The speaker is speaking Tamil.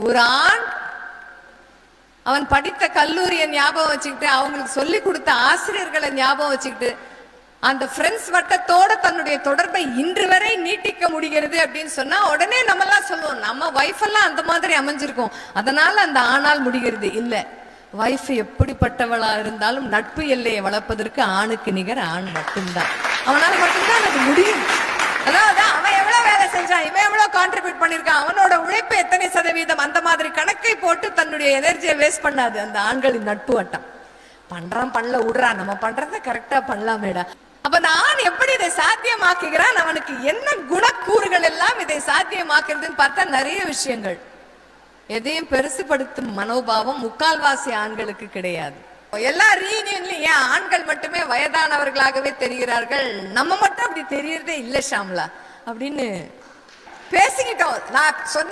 ஒரு ஆண் அவன் படித்த கல்லூரியை ஞாபகம் வச்சுக்கிட்டு அவங்களுக்கு சொல்லி கொடுத்த ஆசிரியர்களை ஞாபகம் வச்சுக்கிட்டு அந்த ஃப்ரெண்ட்ஸ் வட்டத்தோட தன்னுடைய தொடர்பை இன்று வரை நீட்டிக்க முடிகிறது அப்படின்னு சொன்னா உடனே நம்ம எல்லாம் சொல்லுவோம் நம்ம வைஃப் எல்லாம் அந்த மாதிரி அமைஞ்சிருக்கோம் அதனால அந்த ஆணால் முடிகிறது இல்ல. வைஃப் எப்படிப்பட்டவளா இருந்தாலும் நட்பு எல்லையை வளர்ப்பதற்கு ஆணுக்கு நிகர் ஆண் மட்டும்தான். அவனால மட்டும்தான் அது முடியும். அதாவது அவன் எவ்வளவு வேலை செஞ்சான், இவன் எவ்வளவு கான்ட்ரிபியூட் பண்ணிருக்கான், அவனோட உழைப்பு எத்தனை சதவீதம், அந்த மாதிரி கணக்கை போட்டு தன்னுடைய எனர்ஜியை வேஸ்ட் பண்ணாது அந்த ஆண்களின் நட்பு வட்டம். பண்றான் பண்ணல விடுறான், நம்ம பண்றத கரெக்டா பண்ணலாமேடா. அப்ப அந்த ஆண் எப்படி இதை சாத்தியமாக்குகிறான், அவனுக்கு என்ன குணக்கூறுகள் எல்லாம் இதை சாத்தியமாக்குறதுன்னு பார்த்தா நிறைய விஷயங்கள். எதையும் பெருசுபடுத்தும் மனோபாவம் முக்கால்வாசி ஆண்களுக்கு கிடையாது. எல்லா ரீனியன்லயும் ஏன் ஆண்கள் மட்டுமே வயதானவர்களாகவே தெரிகிறார்கள், நம்ம மட்டும் அப்படி தெரியறதே இல்ல ஷாம்லா அப்படின்னு பேசிக்கிட்டோம். நான் சொன்ன